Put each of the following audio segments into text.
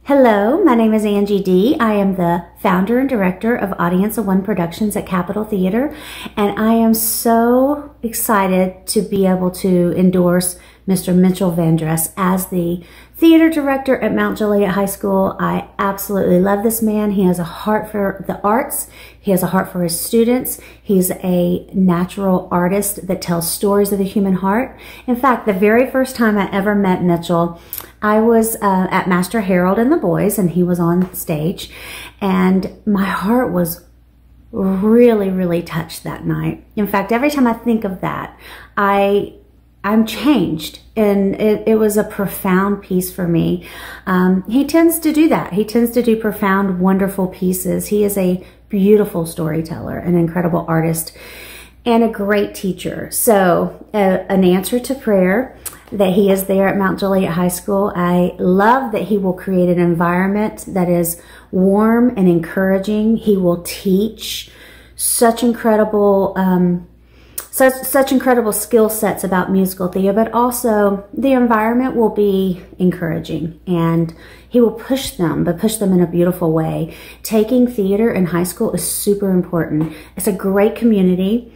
Hello, my name is Angie D. I am the founder and director of Audience of One Productions at Capitol Theater, and I am so excited to be able to endorse Mr. Mitchell Vandress as the theater director at Mount Juliet High School. I absolutely love this man. He has a heart for the arts. He has a heart for his students. He's a natural artist that tells stories of the human heart. In fact, the very first time I ever met Mitchell, I was at Master Harold and the Boys, and he was on stage, and my heart was really touched that night. In fact, every time I think of that, I'm changed, and it was a profound piece for me. He tends to do that. He tends to do profound, wonderful pieces. He is a beautiful storyteller, an incredible artist, and a great teacher. So an answer to prayer that he is there at Mount Juliet High School. I love that he will create an environment that is warm and encouraging. He will teach such incredible such incredible skill sets about musical theater, but also the environment will be encouraging, and he will push them, but push them in a beautiful way. Taking theater in high school is super important. It's a great community.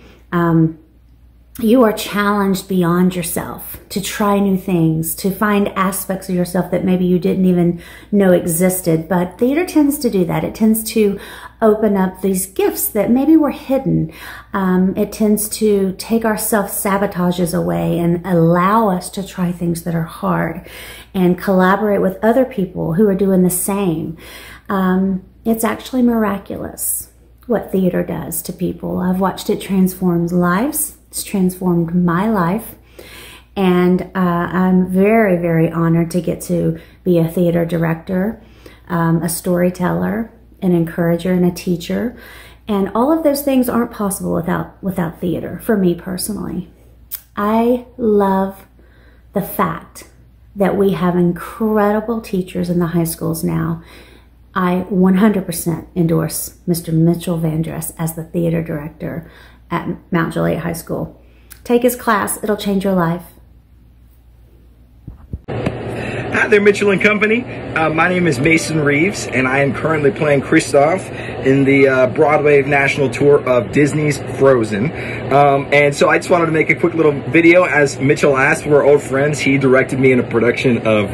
You are challenged beyond yourself to try new things, to find aspects of yourself that maybe you didn't even know existed. But theater tends to do that. It tends to open up these gifts that maybe were hidden. It tends to take our self-sabotages away and allow us to try things that are hard and collaborate with other people who are doing the same. It's actually miraculous what theater does to people. I've watched it transform lives. It's transformed my life, and I'm very honored to get to be a theater director, a storyteller, an encourager, and a teacher. And all of those things aren't possible without theater, for me personally. I love the fact that we have incredible teachers in the high schools now. I 100% endorse Mr. Mitchell Vandress as the theater director at Mount Juliet High School. Take his class, it'll change your life. Hi there, Mitchell and Company. My name is Mason Reeves, and I am currently playing Kristoff in the Broadway national tour of Disney's Frozen. And so I just wanted to make a quick little video. As Mitchell asked, we're old friends. He directed me in a production of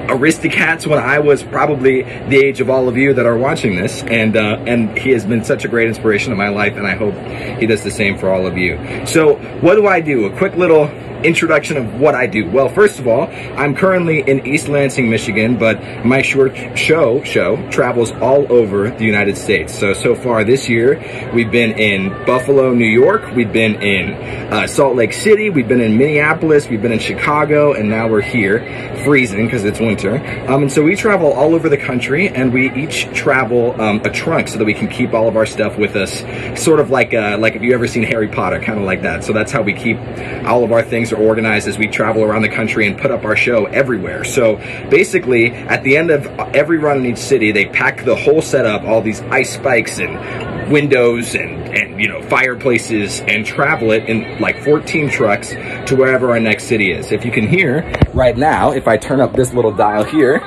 Aristocats when I was probably the age of all of you that are watching this, and he has been such a great inspiration in my life, and I hope he does the same for all of you. So what do I do? A quick little introduction of what I do. Well, first of all, I'm currently in East Lansing, Michigan, but my short show travels all over the United States. So far this year, we've been in Buffalo, New York, we've been in Salt Lake City, we've been in Minneapolis, we've been in Chicago, and now we're here, freezing because it's winter. And so we travel all over the country, and we each travel a trunk so that we can keep all of our stuff with us, sort of like if you ever seen Harry Potter, kind of like that. So that's how we keep all of our things organized as we travel around the country and put up our show everywhere. So basically, at the end of every run in each city, they pack the whole setup, all these ice spikes and windows and you know, fireplaces, and travel it in like 14 trucks to wherever our next city is. If you can hear right now, if I turn up this little dial here,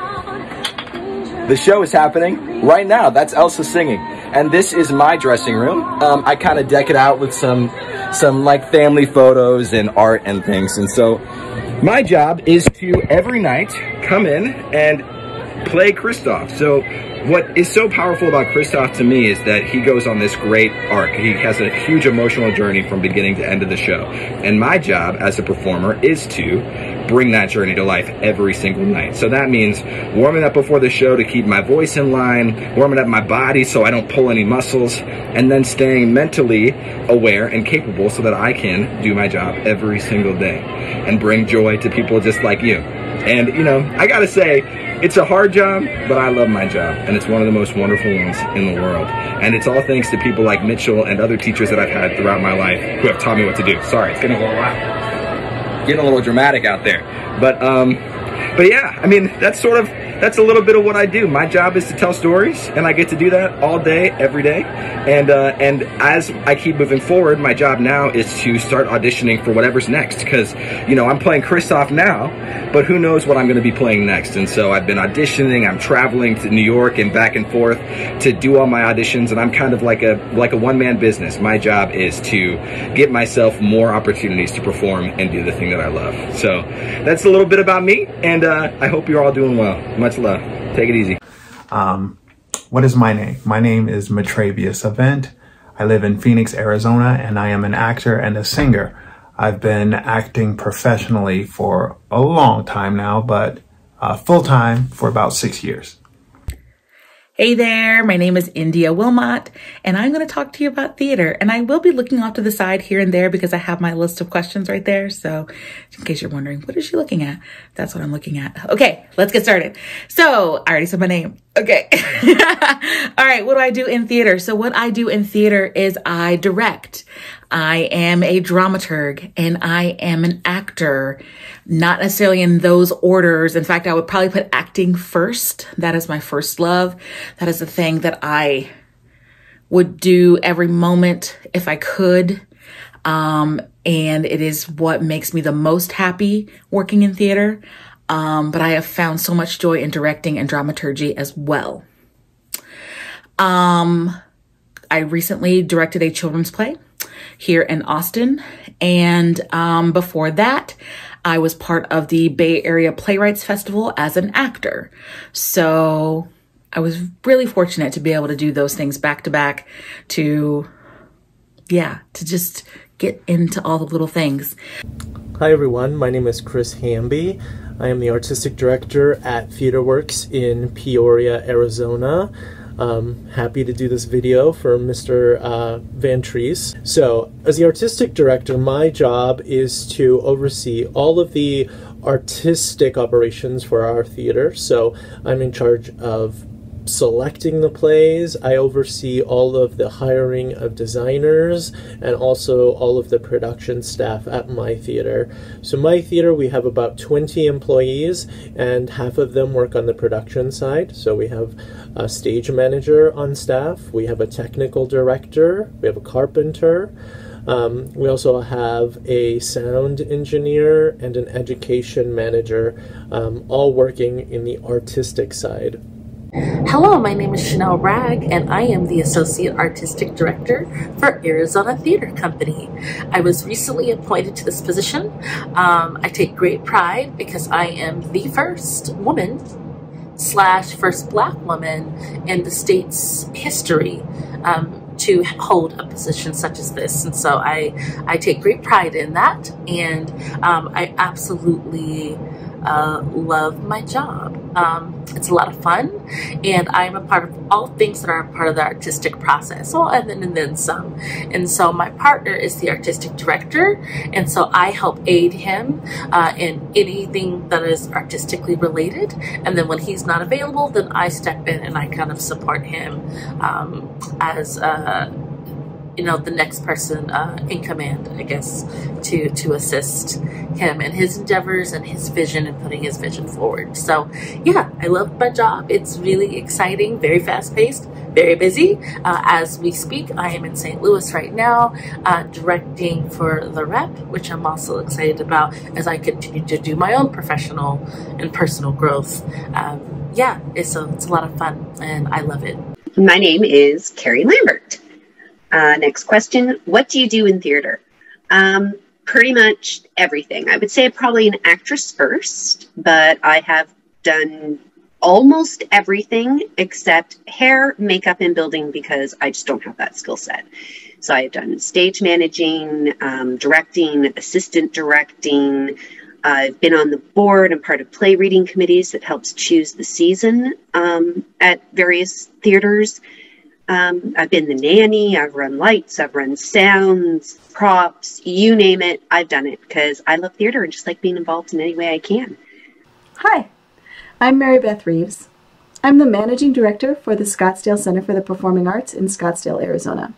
the show is happening right now. That's Elsa singing. And this is my dressing room. I kind of deck it out with some like family photos and art and things. And so my job is to every night come in and play Kristoff. So what is so powerful about Kristoff to me is that he goes on this great arc. He has a huge emotional journey from beginning to end of the show. And my job as a performer is to bring that journey to life every single night. So that means warming up before the show to keep my voice in line, warming up my body so I don't pull any muscles, and then staying mentally aware and capable so that I can do my job every single day and bring joy to people just like you. And you know, I gotta say, it's a hard job, but I love my job, and it's one of the most wonderful ones in the world. And it's all thanks to people like Mitchell and other teachers that I've had throughout my life who have taught me what to do. Sorry, it's getting a little loud. Getting a little dramatic out there. But yeah, I mean, that's sort of that's a little bit of what I do. My job is to tell stories, and I get to do that all day, every day. And as I keep moving forward, my job now is to start auditioning for whatever's next, because, you know, I'm playing Kristoff now, but who knows what I'm going to be playing next. And so I've been auditioning. I'm traveling to New York and back and forth to do all my auditions, and I'm kind of like a one-man business. My job is to get myself more opportunities to perform and do the thing that I love. So that's a little bit about me, and I hope you're all doing well. Much love. Take it easy. What is my name? My name is Matravius Avent. I live in Phoenix, Arizona, and I am an actor and a singer. I've been acting professionally for a long time now, but full-time for about 6 years. Hey there, my name is India Wilmot, and I'm going to talk to you about theater. And I will be looking off to the side here and there because I have my list of questions right there. So in case you're wondering, what is she looking at? That's what I'm looking at. Okay, let's get started. So I already said my name. Okay. All right, what do I do in theater? So what I do in theater is I direct. I am a dramaturg and I am an actor, not necessarily in those orders. In fact, I would probably put acting first. That is my first love. That is the thing that I would do every moment if I could. And it is what makes me the most happy working in theater. But I have found so much joy in directing and dramaturgy as well. I recently directed a children's play here in Austin. And before that, I was part of the Bay Area Playwrights Festival as an actor. So I was really fortunate to be able to do those things back to back to just get into all the little things. Hi everyone, my name is Chris Hamby. I am the artistic director at TheaterWorks in Peoria, Arizona. Happy to do this video for Mr. Van Treese. So, as the artistic director, my job is to oversee all of the artistic operations for our theater. So, I'm in charge of selecting the plays. I oversee all of the hiring of designers and also all of the production staff at my theater. So my theater, we have about 20 employees and half of them work on the production side. So we have a stage manager on staff, we have a technical director, we have a carpenter, we also have a sound engineer and an education manager, all working in the artistic side. Hello, my name is Chanel Bragg, and I am the Associate Artistic Director for Arizona Theater Company. I was recently appointed to this position. I take great pride because I am the first woman / first Black woman in the state's history to hold a position such as this. And so I take great pride in that, and I absolutely love my job. It's a lot of fun, and I'm a part of all things that are a part of the artistic process. Well, and then some. And so my partner is the artistic director, and so I help aid him in anything that is artistically related. And then when he's not available, then I step in and I kind of support him as you know, the next person in command, I guess, to assist him in his endeavors and his vision and putting his vision forward. So yeah, I love my job. It's really exciting, very fast-paced, very busy. As we speak, I am in St. Louis right now, directing for The Rep, which I'm also excited about as I continue to do my own professional and personal growth. Yeah, it's a lot of fun, and I love it. My name is Carrie Lambert. Next question. What do you do in theater? Pretty much everything. I would say I'm probably an actress first, but I have done almost everything except hair, makeup, and building because I just don't have that skill set. So I've done stage managing, directing, assistant directing. I've been on the board and part of play reading committees that helps choose the season at various theaters. I've been the nanny, I've run lights, I've run sounds, props, you name it, I've done it because I love theater and just like being involved in any way I can. Hi, I'm Beth Reeves. I'm the Managing Director for the Scottsdale Center for the Performing Arts in Scottsdale, Arizona.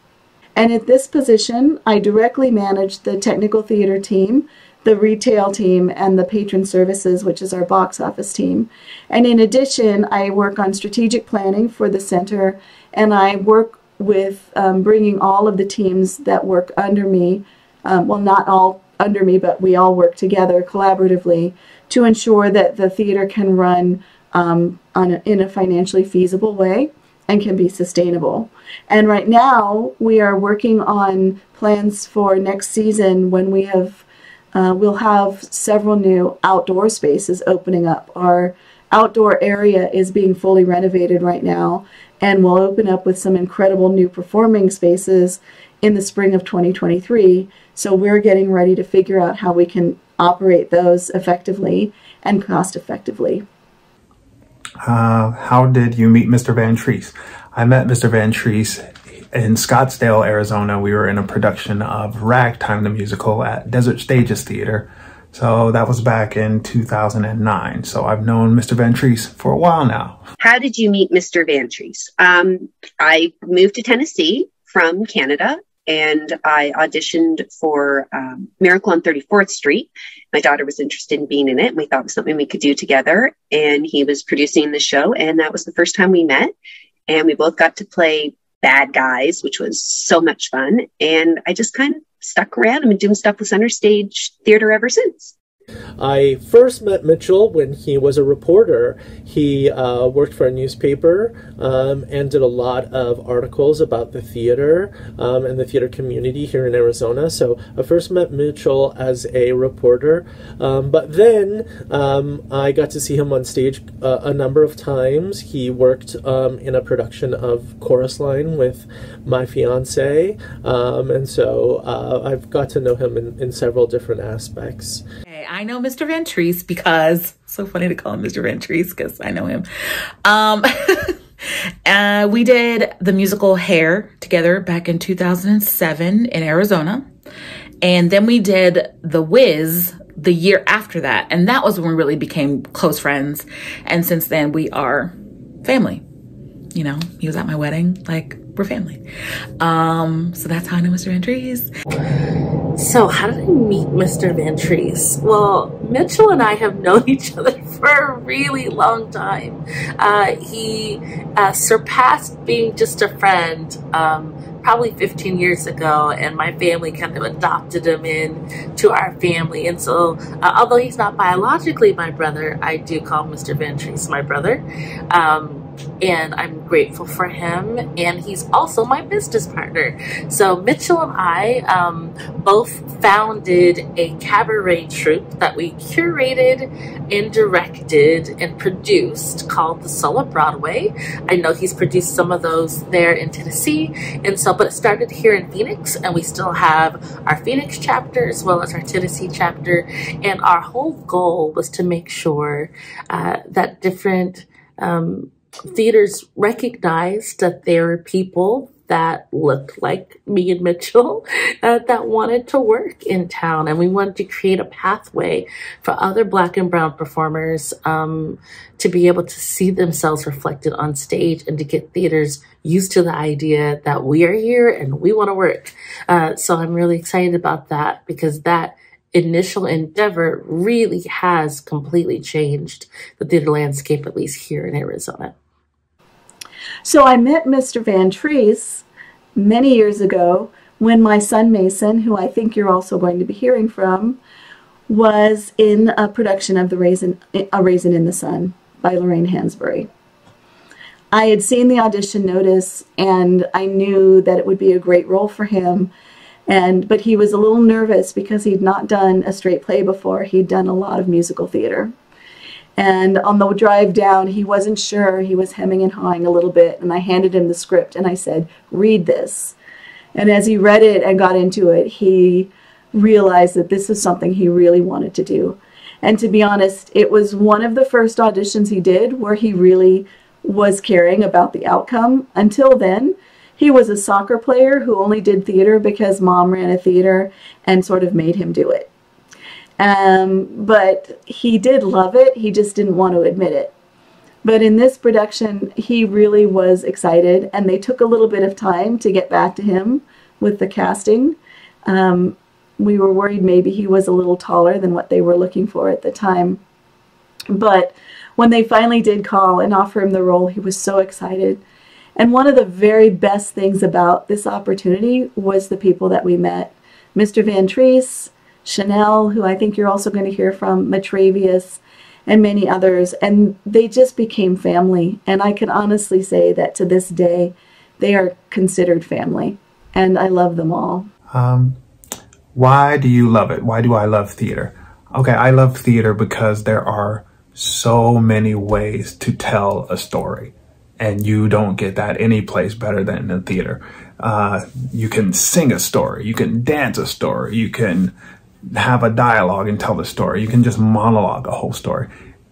And at this position, I directly manage the technical theater team the retail team and the patron services, which is our box office team. And in addition, I work on strategic planning for the center, and I work with bringing all of the teams that work under me, well, not all under me, but we all work together collaboratively to ensure that the theater can run in a financially feasible way and can be sustainable. And right now, we are working on plans for next season when we have we'll have several new outdoor spaces opening up. Our outdoor area is being fully renovated right now, and we'll open up with some incredible new performing spaces in the spring of 2023. So we're getting ready to figure out how we can operate those effectively and cost effectively. How did you meet Mr. Van Treese? I met Mr. Van Treese in Scottsdale, Arizona. We were in a production of Ragtime the Musical at Desert Stages Theater. So that was back in 2009. So I've known Mr. Van Treese for a while now. How did you meet Mr. Van Treese? I moved to Tennessee from Canada, and I auditioned for Miracle on 34th Street. My daughter was interested in being in it, and we thought it was something we could do together. And he was producing the show, and that was the first time we met. And we both got to play bad guys, which was so much fun. And I just kind of stuck around. I've been doing stuff with Center Stage Theater ever since. I first met Mitchell when he was a reporter. He worked for a newspaper and did a lot of articles about the theater and the theater community here in Arizona. So I first met Mitchell as a reporter, but then I got to see him on stage a number of times. He worked in a production of Chorus Line with my fiance, and so I've got to know him in several different aspects. I know Mr. Van Treese because, so funny to call him Mr. Van Treese because I know him. We did the musical Hair together back in 2007 in Arizona. And then we did The Wiz the year after that. And that was when we really became close friends. And since then we are family. You know, he was at my wedding, like we're family. So that's how I know Mr. Van Treese. So how did I meet Mr. Van Treese? Well, Mitchell and I have known each other for a really long time. He surpassed being just a friend probably 15 years ago, and my family kind of adopted him in to our family. And so although he's not biologically my brother, I do call Mr. Van Treese my brother. And I'm grateful for him, and he's also my business partner. So Mitchell and I both founded a cabaret troupe that we curated and directed and produced called the Solar Broadway. I know he's produced some of those there in Tennessee, and so, but it started here in Phoenix, and we still have our Phoenix chapter as well as our Tennessee chapter. And our whole goal was to make sure that different theaters recognized that there were people that looked like me and Mitchell that wanted to work in town. And we wanted to create a pathway for other Black and Brown performers to be able to see themselves reflected on stage and to get theaters used to the idea that we are here and we want to work. So I'm really excited about that, because that initial endeavor really has completely changed the theater landscape, at least here in Arizona. So I met Mr. Van Treese many years ago when my son Mason, who I think you're also going to be hearing from, was in a production of A Raisin in the Sun by Lorraine Hansberry. I had seen the audition notice, and I knew that it would be a great role for him. But he was a little nervous because he'd not done a straight play before. He'd done a lot of musical theater. And on the drive down, he wasn't sure. He was hemming and hawing a little bit. And I handed him the script and I said, read this. And as he read it and got into it, he realized that this was something he really wanted to do. And to be honest, it was one of the first auditions he did where he really was caring about the outcome. Until then, he was a soccer player who only did theater because mom ran a theater and sort of made him do it. But he did love it. He just didn't want to admit it. But in this production, he really was excited, and they took a little bit of time to get back to him with the casting. we were worried maybe he was a little taller than what they were looking for at the time. But when they finally did call and offer him the role, he was so excited. And one of the very best things about this opportunity was the people that we met. Mr. Van Treese, Chanel, who I think you're also going to hear from, Matravius, and many others. And they just became family. And I can honestly say that to this day, they are considered family. And I love them all. Why do you love it? Why do I love theater? Okay, I love theater because there are so many ways to tell a story. And you don't get that any place better than in the theater. You can sing a story, you can dance a story, you can have a dialogue and tell the story, you can just monologue a whole story.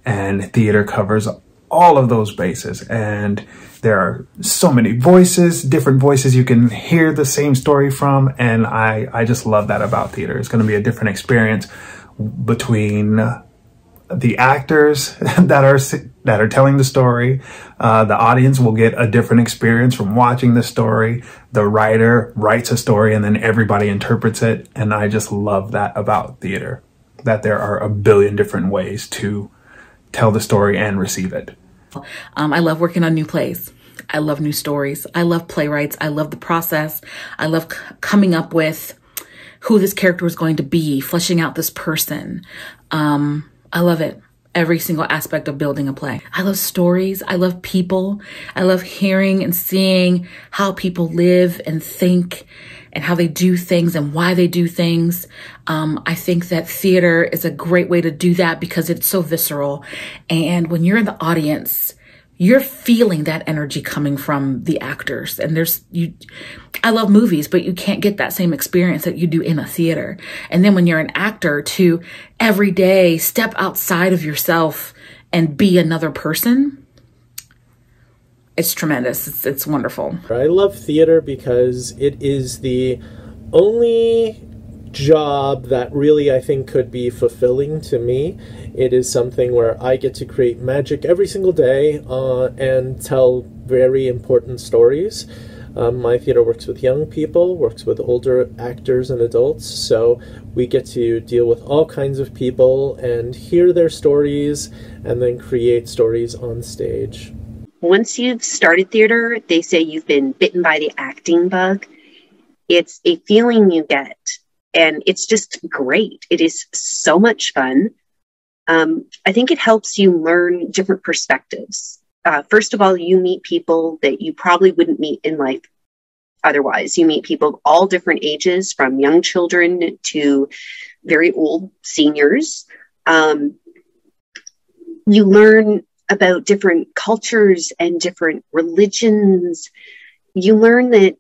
And theater covers all of those bases. And there are so many voices, different voices you can hear the same story from. And I just love that about theater. It's going to be a different experience between the actors that are telling the story. The audience will get a different experience from watching the story. The writer writes a story and then everybody interprets it. And I just love that about theater, that there are a billion different ways to tell the story and receive it. I love working on new plays. I love new stories. I love playwrights. I love the process. I love coming up with who this character is going to be, fleshing out this person. I love it. Every single aspect of building a play. I love stories. I love people. I love hearing and seeing how people live and think and how they do things and why they do things. I think that theater is a great way to do that because it's so visceral. And when you're in the audience, you're feeling that energy coming from the actors. And I love movies, but you can't get that same experience that you do in a theater. And then when you're an actor, to every day step outside of yourself and be another person, it's tremendous. It's wonderful. I love theater because it is the only job that really I think could be fulfilling to me. It is something where I get to create magic every single day and tell very important stories. My theater works with young people, works with older actors and adults, so we get to deal with all kinds of people and hear their stories and then create stories on stage. Once you've started theater, they say you've been bitten by the acting bug. It's a feeling you get, and it's just great. It is so much fun. I think it helps you learn different perspectives. First of all, you meet people that you probably wouldn't meet in life otherwise. You meet people of all different ages, from young children to very old seniors. You learn about different cultures and different religions. You learn that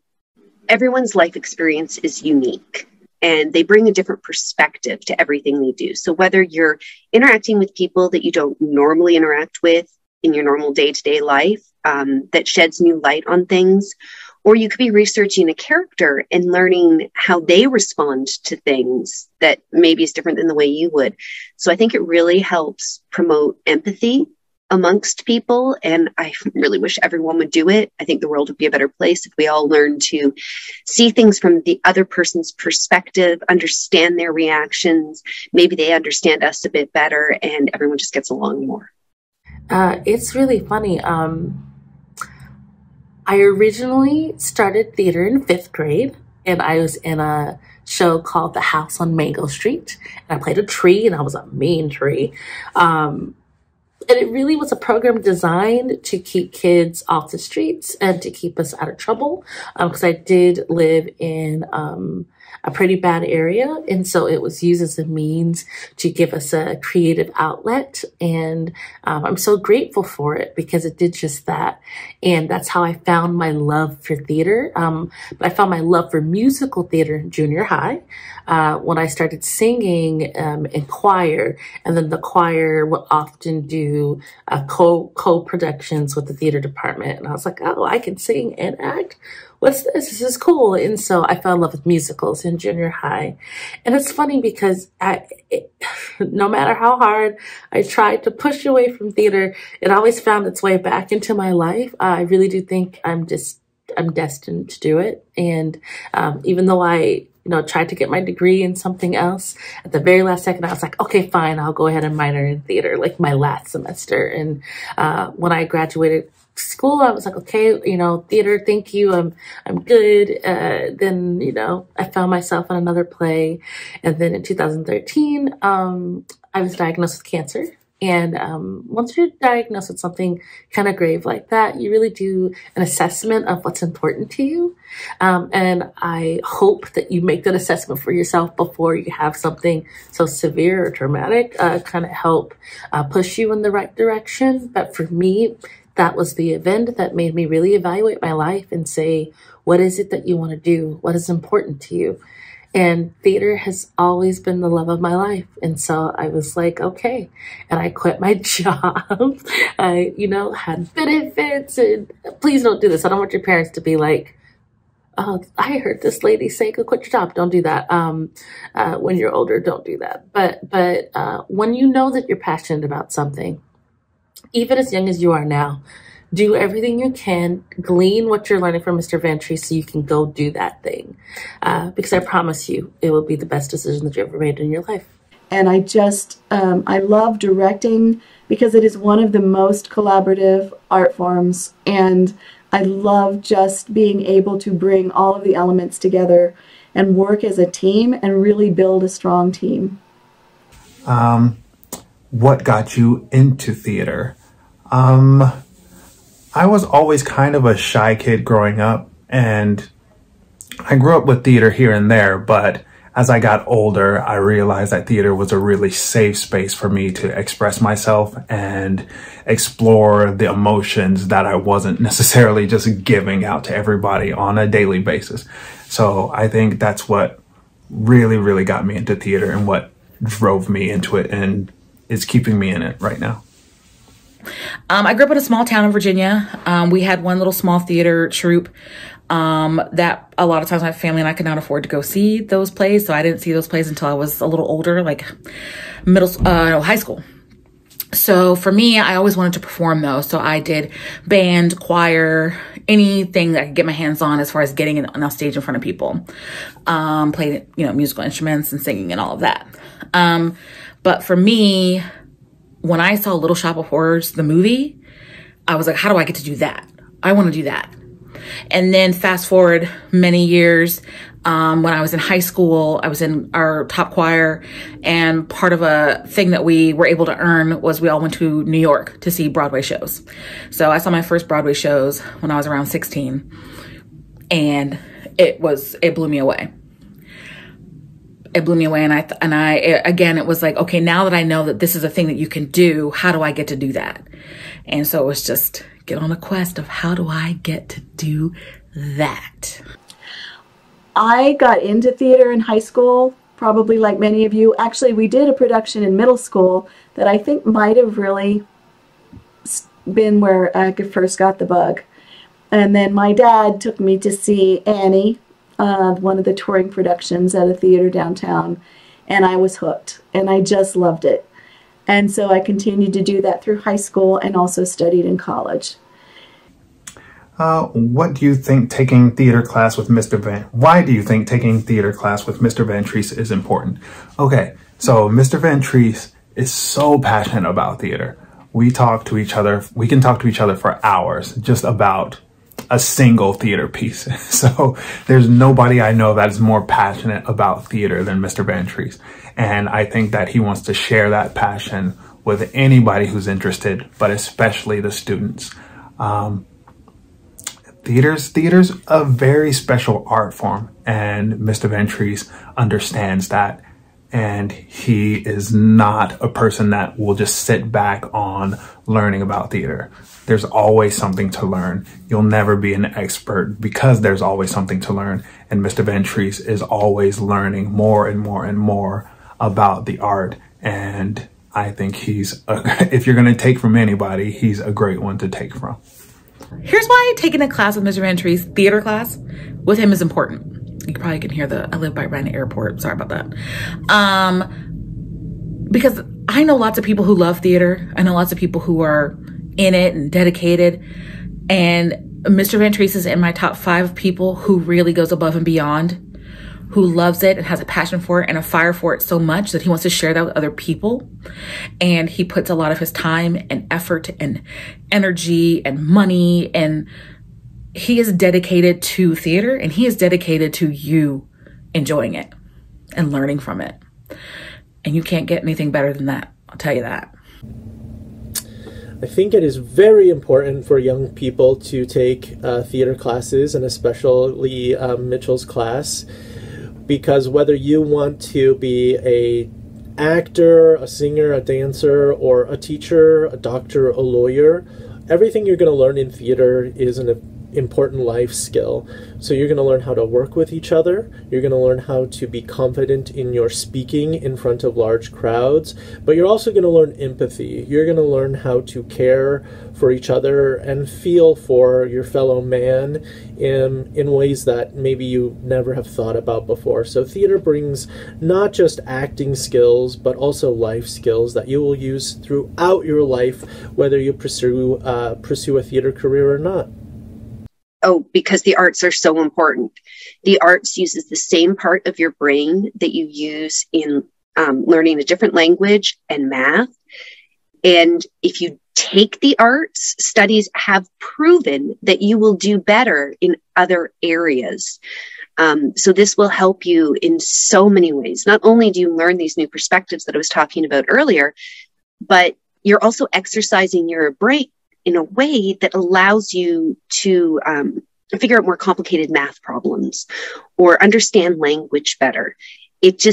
everyone's life experience is unique, and they bring a different perspective to everything they do. So whether you're interacting with people that you don't normally interact with in your normal day-to-day life, that sheds new light on things, or you could be researching a character and learning how they respond to things that maybe is different than the way you would. So I think it really helps promote empathy amongst people, and I really wish everyone would do it. I think the world would be a better place if we all learned to see things from the other person's perspective, understand their reactions. Maybe they understand us a bit better, and everyone just gets along more. It's really funny. I originally started theater in 5th grade, and I was in a show called The House on Mango Street, and I played a tree, and I was a mean tree. And it really was a program designed to keep kids off the streets and to keep us out of trouble, because I did live in a pretty bad area. And so it was used as a means to give us a creative outlet. And I'm so grateful for it because it did just that. And that's how I found my love for theater. But I found my love for musical theater in junior high when I started singing in choir. And then the choir would often do co-productions with the theater department. And I was like, oh, I can sing and act. What's this? This is cool. And so I fell in love with musicals in junior high. And it's funny because no matter how hard I tried to push away from theater, it always found its way back into my life. I really do think I'm destined to do it. And even though I tried to get my degree in something else. At the very last second, I was like, okay, fine, I'll go ahead and minor in theater, like my last semester. And when I graduated school, I was like, okay, theater, thank you, I'm good. Then, I found myself in another play. And then in 2013, I was diagnosed with cancer. And once you're diagnosed with something kind of grave like that, you really do an assessment of what's important to you. And I hope that you make that assessment for yourself before you have something so severe or traumatic, kind of help push you in the right direction. But for me, that was the event that made me really evaluate my life and say, what is it that you want to do? What is important to you? And theater has always been the love of my life. And so I was like, okay. And I quit my job. I, had benefits. And please don't do this. I don't want your parents to be like, oh, I heard this lady say, go quit your job. Don't do that. When you're older, don't do that. But when you know that you're passionate about something, even as young as you are now, do everything you can, glean what you're learning from Mr. Vantrease so you can go do that thing. Because I promise you, it will be the best decision that you ever made in your life. And I love directing because it is one of the most collaborative art forms. And I love just being able to bring all of the elements together and work as a team and really build a strong team. What got you into theater? I was always kind of a shy kid growing up, and I grew up with theater here and there, but as I got older, I realized that theater was a really safe space for me to express myself and explore the emotions that I wasn't necessarily just giving out to everybody on a daily basis. So I think that's what really, really got me into theater and what drove me into it and is keeping me in it right now. I grew up in a small town in Virginia. We had one little small theater troupe that a lot of times my family and I could not afford to go see those plays. So I didn't see those plays until I was a little older, like high school. So for me, I always wanted to perform those. So I did band, choir, anything that I could get my hands on as far as getting on a stage in front of people. Played, musical instruments and singing and all of that. But for me, when I saw Little Shop of Horrors, the movie, I was like, how do I get to do that? I want to do that. And then fast forward many years, when I was in high school, I was in our top choir, and part of a thing that we were able to earn was we all went to New York to see Broadway shows. So I saw my first Broadway shows when I was around 16, and it blew me away. It blew me away. And again, it was like, okay, now that I know that this is a thing that you can do, how do I get to do that? And so it was just get on a quest of how do I get to do that? I got into theater in high school, probably like many of you. Actually, we did a production in middle school that I think might have really been where I first got the bug. And then my dad took me to see Annie, one of the touring productions at a theater downtown, and I was hooked, and I just loved it. And so I continued to do that through high school and also studied in college. What do you think taking theater class with why do you think taking theater class with Mr. Vantrease is important? Okay, so Mr. Vantrease is so passionate about theater. We can talk to each other for hours just about a single theater piece. So there's nobody I know that is more passionate about theater than Mr. Vantrease. And I think that he wants to share that passion with anybody who's interested, but especially the students. Theater's a very special art form, and Mr. Vantrease understands that. And he is not a person that will just sit back on learning about theater. There's always something to learn. You'll never be an expert because there's always something to learn. And Mr. Vantrease is always learning more and more and more about the art. And I think if you're going to take from anybody, he's a great one to take from. Here's why taking a class with Mr. Vantrease, theater class, with him is important. You probably can hear I live right by an airport. Sorry about that. Because I know lots of people who love theater. I know lots of people who are in it and dedicated. And Mr. Vantrease is in my top 5 people who really goes above and beyond who loves it and has a passion for it and a fire for it so much that he wants to share that with other people. And he puts a lot of his time and effort and energy and money, and he is dedicated to theater, and he is dedicated to you enjoying it and learning from it. And you can't get anything better than that. I'll tell you that. I think it is very important for young people to take theater classes, and especially Mitchell's class, because whether you want to be an actor, a singer, a dancer, or a teacher, a doctor, a lawyer, everything you're going to learn in theater is an important life skill. So you're going to learn how to work with each other. You're going to learn how to be confident in your speaking in front of large crowds, but you're also going to learn empathy. You're going to learn how to care for each other and feel for your fellow man in ways that maybe you never have thought about before. So theater brings not just acting skills, but also life skills that you will use throughout your life, whether you pursue a theater career or not. Oh, because the arts are so important. The arts uses the same part of your brain that you use in learning a different language and math. And if you take the arts, studies have proven that you will do better in other areas. So this will help you in so many ways. Not only do you learn these new perspectives that I was talking about earlier, but you're also exercising your brain in a way that allows you to figure out more complicated math problems or understand language better. It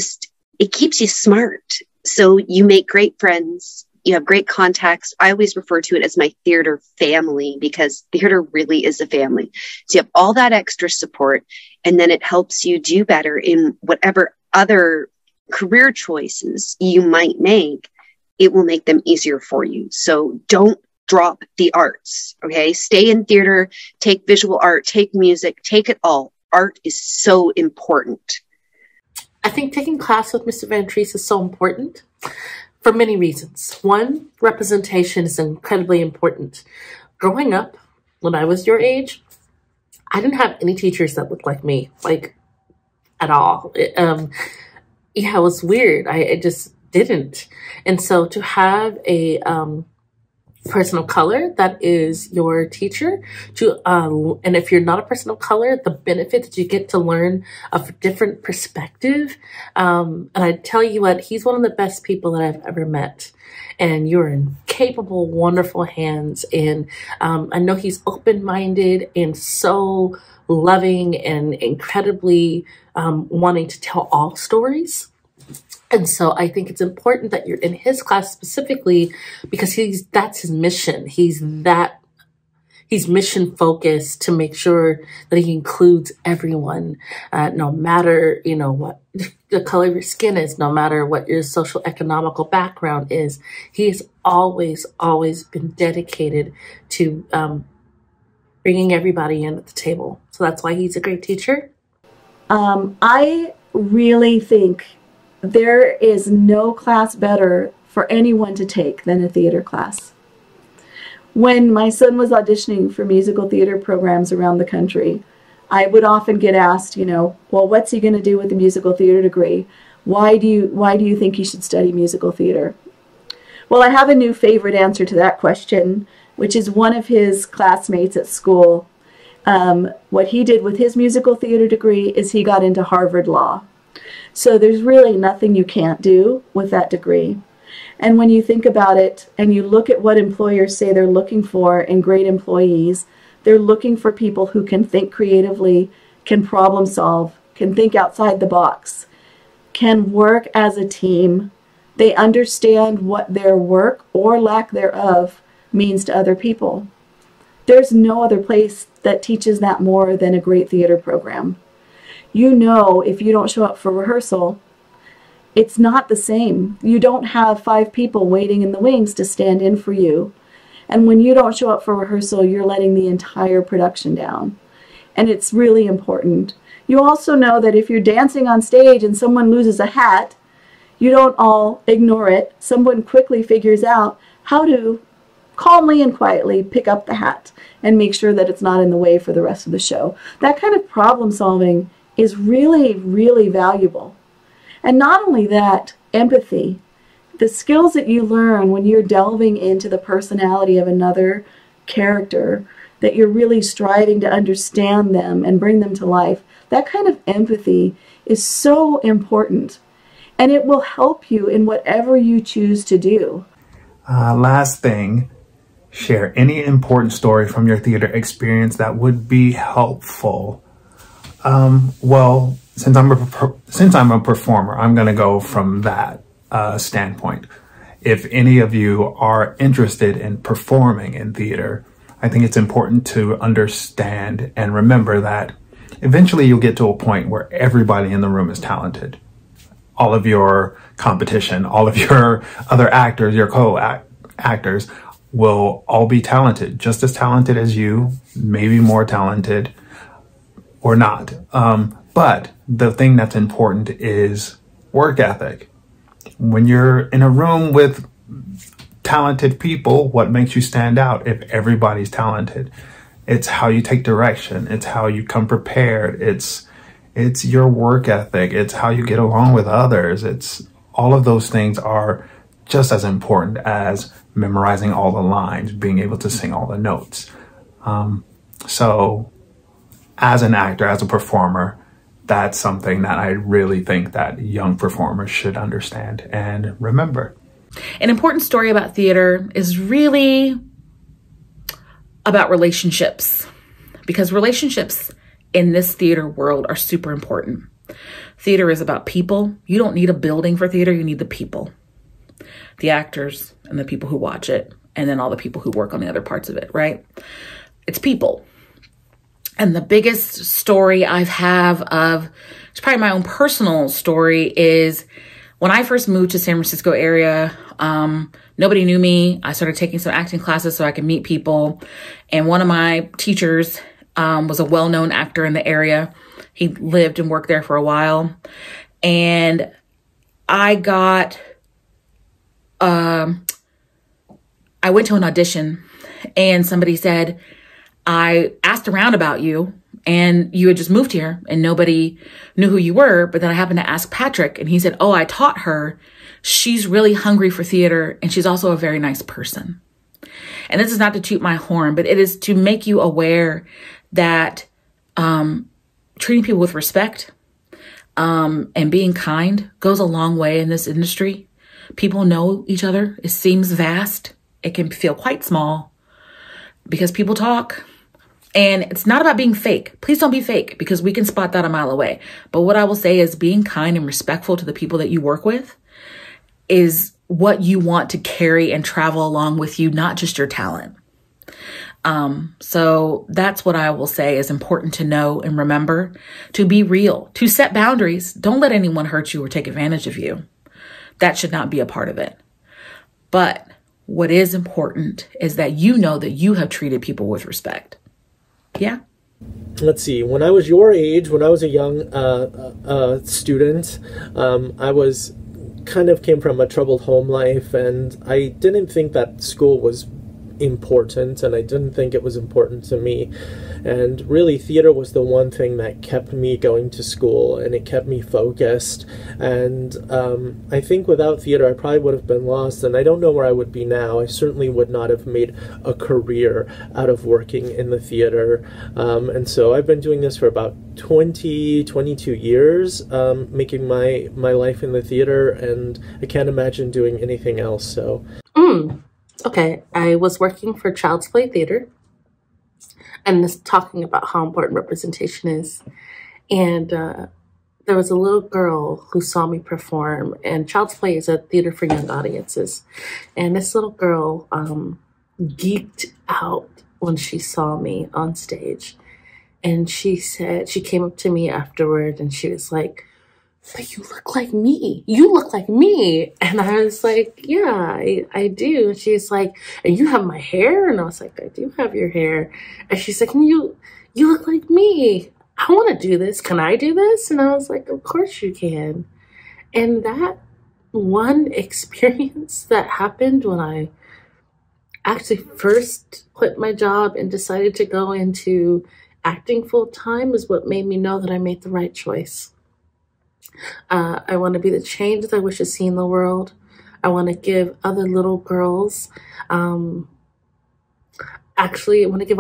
keeps you smart. So you make great friends, you have great contacts. I always refer to it as my theater family, because theater really is a family. So you have all that extra support, and then it helps you do better in whatever other career choices you might make. It will make them easier for you. So don't drop the arts, okay? Stay in theater, take visual art, take music, take it all. Art is so important. I think taking class with Mr. Vantrease is so important for many reasons. One, representation is incredibly important. Growing up, when I was your age, I didn't have any teachers that looked like me, like at all. It was weird. I just didn't. And so to have a person of color that is your teacher, and if you're not a person of color, the benefit that you get to learn a different perspective. And I tell you what, he's one of the best people that I've ever met. And you're in capable, wonderful hands. And I know he's open-minded and so loving and incredibly wanting to tell all stories. And so I think it's important that you're in his class specifically because that's his mission. He's mission focused to make sure that he includes everyone, no matter, what the color of your skin is, no matter what your social economical background is. He has always, always been dedicated to bringing everybody in at the table. So that's why he's a great teacher. I really think there is no class better for anyone to take than a theater class. When my son was auditioning for musical theater programs around the country, I would often get asked, well, what's he going to do with the musical theater degree? Why do you think he should study musical theater? Well, I have a new favorite answer to that question, which is one of his classmates at school. What he did with his musical theater degree is he got into Harvard Law. So there's really nothing you can't do with that degree. And when you think about it and you look at what employers say they're looking for in great employees, they're looking for people who can think creatively, can problem solve, can think outside the box, can work as a team. They understand what their work or lack thereof means to other people. There's no other place that teaches that more than a great theater program. If you don't show up for rehearsal, it's not the same. You don't have 5 people waiting in the wings to stand in for you. And when you don't show up for rehearsal, you're letting the entire production down. And it's really important. You also know that if you're dancing on stage and someone loses a hat, you don't all ignore it. Someone quickly figures out how to calmly and quietly pick up the hat and make sure that it's not in the way for the rest of the show. That kind of problem solving is really, really valuable. And not only that, empathy, the skills that you learn when you're delving into the personality of another character, that you're really striving to understand them and bring them to life, that kind of empathy is so important. And it will help you in whatever you choose to do. Last thing, share any important story from your theater experience that would be helpful. Well, since I'm a performer, I'm going to go from that standpoint. If any of you are interested in performing in theater, I think it's important to understand and remember that eventually you'll get to a point where everybody in the room is talented. All of your competition, all of your other actors, your co-actors will all be talented, just as talented as you, maybe more talented or not. But the thing that's important is work ethic. When you're in a room with talented people, what makes you stand out if everybody's talented? It's how you take direction. It's how you come prepared. It's your work ethic. It's how you get along with others. It's all of those things are just as important as memorizing all the lines, being able to sing all the notes. So as an actor, as a performer, that's something that I really think that young performers should understand and remember. An important story about theater is really about relationships, because relationships in this theater world are super important. Theater is about people. You don't need a building for theater. You need the people, the actors and the people who watch it, and then all the people who work on the other parts of it, right? It's people. And the biggest story I have of, it's probably my own personal story, is when I first moved to San Francisco area, nobody knew me. I started taking some acting classes so I could meet people. And one of my teachers was a well-known actor in the area. He lived and worked there for a while. And I went to an audition and somebody said, I asked around about you and you had just moved here and nobody knew who you were. But then I happened to ask Patrick and he said, oh, I taught her. She's really hungry for theater and she's also a very nice person. And this is not to toot my horn, but it is to make you aware that treating people with respect and being kind goes a long way in this industry. People know each other. It seems vast. It can feel quite small because people talk. And it's not about being fake. Please don't be fake, because we can spot that a mile away. But what I will say is being kind and respectful to the people that you work with is what you want to carry and travel along with you, not just your talent. So that's what I will say is important to know and remember, to be real, to set boundaries. Don't let anyone hurt you or take advantage of you. That should not be a part of it. But what is important is that you know that you have treated people with respect. Yeah. Let's see. When I was your age, when I was a young student, I was came from a troubled home life, and I didn't think that school was important, and I didn't think it was important to me. And really, theater was the one thing that kept me going to school, and it kept me focused. And I think without theater, I probably would have been lost, and I don't know where I would be now. I certainly would not have made a career out of working in the theater. And so I've been doing this for about 22 years, making my life in the theater, and I can't imagine doing anything else. So. Okay, I was working for Child's Play Theater, and this talking about how important representation is. And there was a little girl who saw me perform, and Child's Play is a theater for young audiences. And this little girl geeked out when she saw me on stage. And she said, she came up to me afterward and she was like, but you look like me. You look like me. And I was like, yeah, I do. And she's like, and you have my hair? And I was like, I do have your hair. And she's like, you look like me. I want to do this. Can I do this? And I was like, of course you can. And that one experience that happened when I actually first quit my job and decided to go into acting full time is what made me know that I made the right choice. I want to be the change that I wish to see in the world. I want to give other little girls, actually, I want to give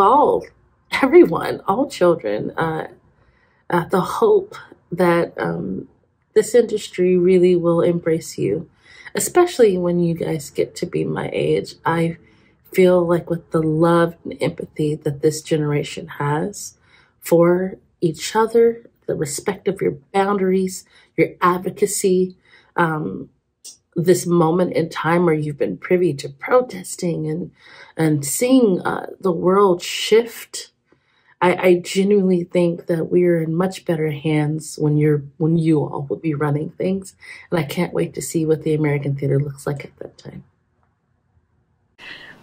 everyone, all children, the hope that this industry really will embrace you, especially when you guys get to be my age. I feel like with the love and empathy that this generation has for each other, the respect of your boundaries, your advocacy, this moment in time where you've been privy to protesting and seeing the world shift. I genuinely think that we're in much better hands when you all will be running things. And I can't wait to see what the American theater looks like at that time.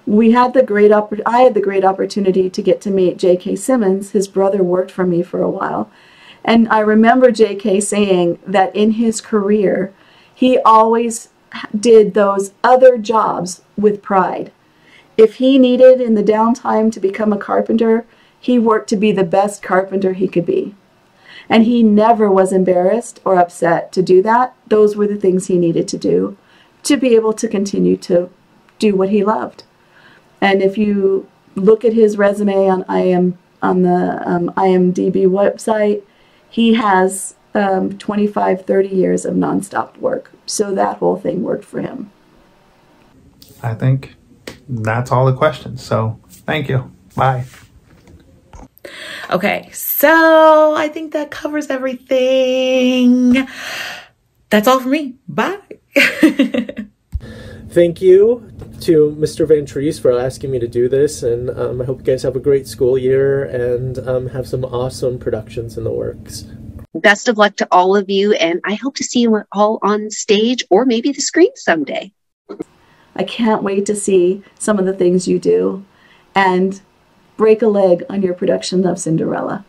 I had the great opportunity to get to meet J.K. Simmons. His brother worked for me for a while. And I remember J.K. saying that in his career, he always did those other jobs with pride. If he needed in the downtime to become a carpenter, he worked to be the best carpenter he could be. And he never was embarrassed or upset to do that. Those were the things he needed to do to be able to continue to do what he loved. And if you look at his resume on the IMDb website, he has 25, 30 years of nonstop work. So that whole thing worked for him. I think that's all the questions. So thank you. Bye. Okay, so I think that covers everything. That's all for me. Bye. Thank you to Mr. Vantrease for asking me to do this, and I hope you guys have a great school year and have some awesome productions in the works. Best of luck to all of you, and I hope to see you all on stage or maybe the screen someday. I can't wait to see some of the things you do and break a leg on your production of Cinderella.